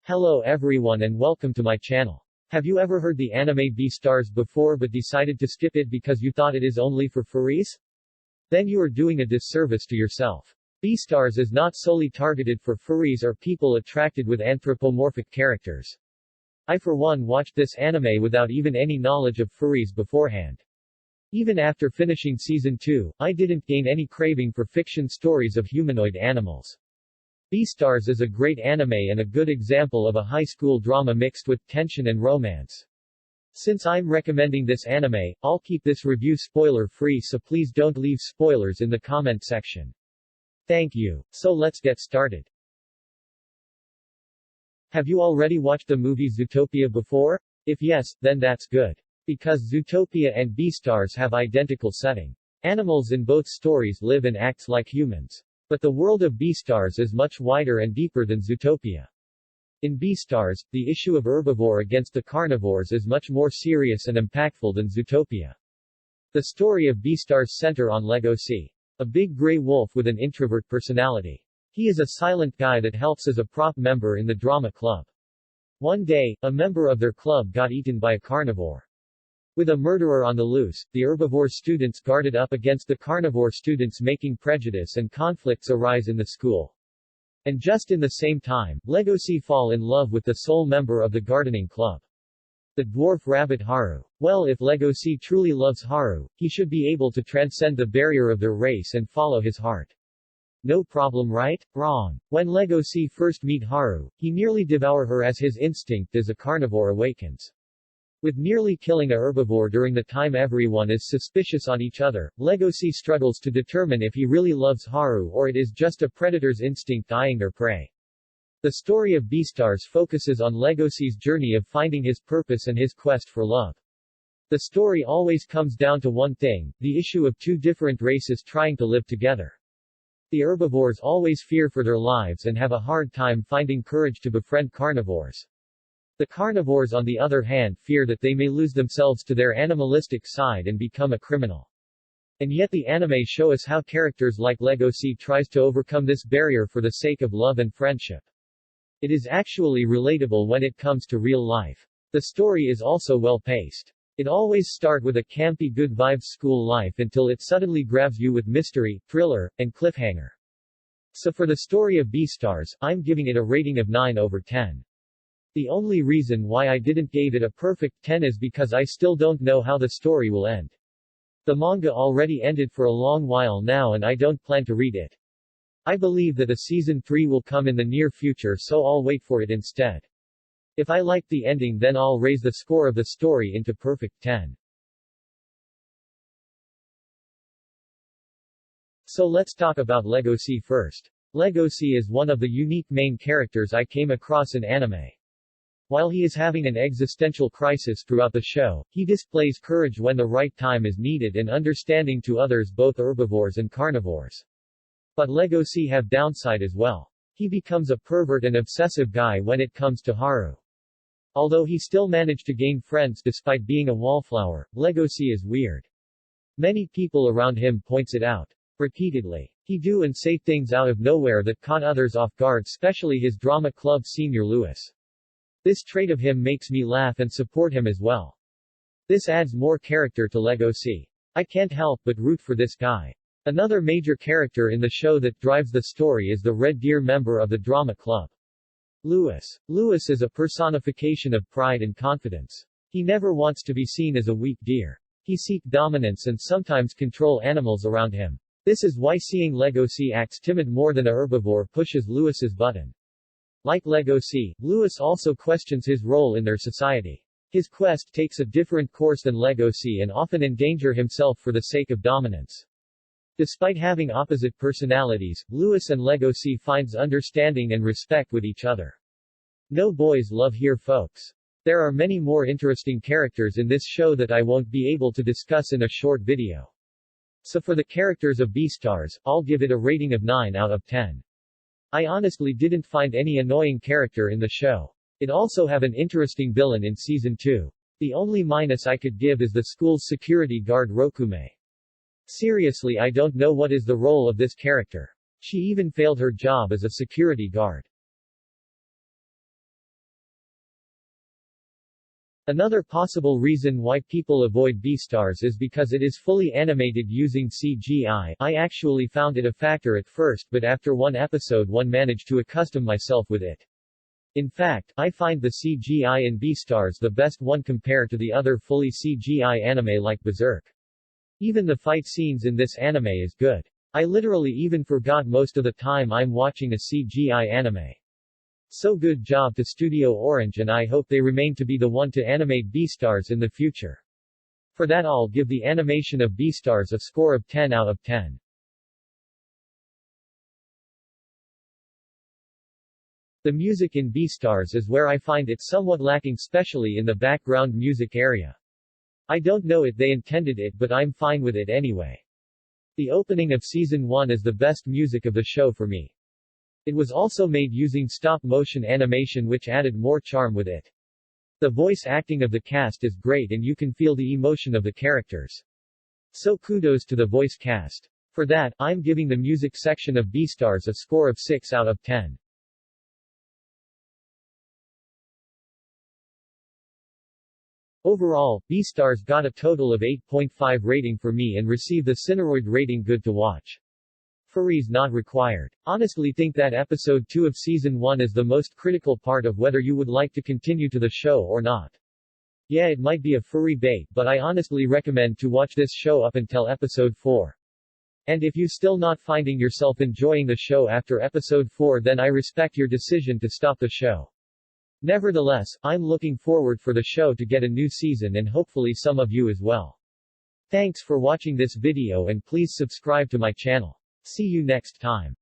Hello everyone and welcome to my channel. Have you ever heard the anime Beastars before but decided to skip it because you thought it is only for furries? Then you are doing a disservice to yourself. Beastars is not solely targeted for furries or people attracted with anthropomorphic characters. I for one watched this anime without even any knowledge of furries beforehand. Even after finishing season 2, I didn't gain any craving for fiction stories of humanoid animals. Beastars is a great anime and a good example of a high school drama mixed with tension and romance. Since I'm recommending this anime, I'll keep this review spoiler-free, so please don't leave spoilers in the comment section. Thank you. So let's get started. Have you already watched the movie Zootopia before? If yes, then that's good. Because Zootopia and Beastars have identical setting. Animals in both stories live and act like humans. But the world of Beastars is much wider and deeper than Zootopia. In Beastars, the issue of herbivore against the carnivores is much more serious and impactful than Zootopia. The story of Beastars center on Legosi, a big gray wolf with an introvert personality. He is a silent guy that helps as a prop member in the drama club. One day, a member of their club got eaten by a carnivore. With a murderer on the loose, the herbivore students guarded up against the carnivore students, making prejudice and conflicts arise in the school. And just in the same time, Legosi fall in love with the sole member of the gardening club, the dwarf rabbit Haru. Well, if Legosi truly loves Haru, he should be able to transcend the barrier of their race and follow his heart. No problem, right? Wrong. When Legosi first meet Haru, he nearly devour her as his instinct as a carnivore awakens. With nearly killing a herbivore during the time everyone is suspicious on each other, Legosi struggles to determine if he really loves Haru or it is just a predator's instinct eyeing their prey. The story of Beastars focuses on Legosi's journey of finding his purpose and his quest for love. The story always comes down to one thing, the issue of two different races trying to live together. The herbivores always fear for their lives and have a hard time finding courage to befriend carnivores. The carnivores on the other hand fear that they may lose themselves to their animalistic side and become a criminal. And yet the anime show us how characters like Legosi tries to overcome this barrier for the sake of love and friendship. It is actually relatable when it comes to real life. The story is also well paced. It always starts with a campy good vibes school life until it suddenly grabs you with mystery, thriller, and cliffhanger. So for the story of Beastars, I'm giving it a rating of 9/10. The only reason why I didn't give it a perfect 10 is because I still don't know how the story will end. The manga already ended for a long while now and I don't plan to read it. I believe that a season 3 will come in the near future, so I'll wait for it instead. If I like the ending, then I'll raise the score of the story into perfect 10. So let's talk about Legosi first. Legosi is one of the unique main characters I came across in anime. While he is having an existential crisis throughout the show, he displays courage when the right time is needed and understanding to others, both herbivores and carnivores. But Legosi have downside as well. He becomes a pervert and obsessive guy when it comes to Haru. Although he still managed to gain friends despite being a wallflower, Legosi is weird. Many people around him points it out. Repeatedly. He do and say things out of nowhere that caught others off guard, especially his drama club senior Lewis. This trait of him makes me laugh and support him as well. This adds more character to Legosi. I can't help but root for this guy. Another major character in the show that drives the story is the Red Deer member of the drama club, Lewis. Lewis is a personification of pride and confidence. He never wants to be seen as a weak deer. He seeks dominance and sometimes control animals around him. This is why seeing Legosi acts timid more than a herbivore pushes Lewis's button. Like Legosi, Lewis also questions his role in their society. His quest takes a different course than Legosi and often endanger himself for the sake of dominance. Despite having opposite personalities, Lewis and Legosi finds understanding and respect with each other. No boys love here, folks. There are many more interesting characters in this show that I won't be able to discuss in a short video. So for the characters of Beastars, I'll give it a rating of 9/10. I honestly didn't find any annoying character in the show. It also have an interesting villain in season 2. The only minus I could give is the school's security guard Rokume. Seriously, I don't know what is the role of this character. She even failed her job as a security guard. Another possible reason why people avoid Beastars is because it is fully animated using CGI. I actually found it a factor at first, but after one episode one managed to accustom myself with it. In fact, I find the CGI in Beastars the best one compared to the other fully CGI anime like Berserk. Even the fight scenes in this anime is good. I literally even forgot most of the time I'm watching a CGI anime. So good job to Studio Orange, and I hope they remain to be the one to animate Beastars in the future. For that I'll give the animation of Beastars a score of 10 out of 10. The music in Beastars is where I find it somewhat lacking, especially in the background music area. I don't know if they intended it, but I'm fine with it anyway. The opening of Season 1 is the best music of the show for me. It was also made using stop-motion animation, which added more charm with it. The voice acting of the cast is great and you can feel the emotion of the characters. So kudos to the voice cast. For that, I'm giving the music section of Beastars a score of 6 out of 10. Overall, Beastars got a total of 8.5 rating for me and received the Cineroid rating good to watch. Furries not required. Honestly think that episode 2 of season 1 is the most critical part of whether you would like to continue to the show or not. Yeah, it might be a furry bait, but I honestly recommend to watch this show up until episode 4. And if you still not finding yourself enjoying the show after episode 4, then I respect your decision to stop the show. Nevertheless, I'm looking forward for the show to get a new season and hopefully some of you as well. Thanks for watching this video and please subscribe to my channel. See you next time.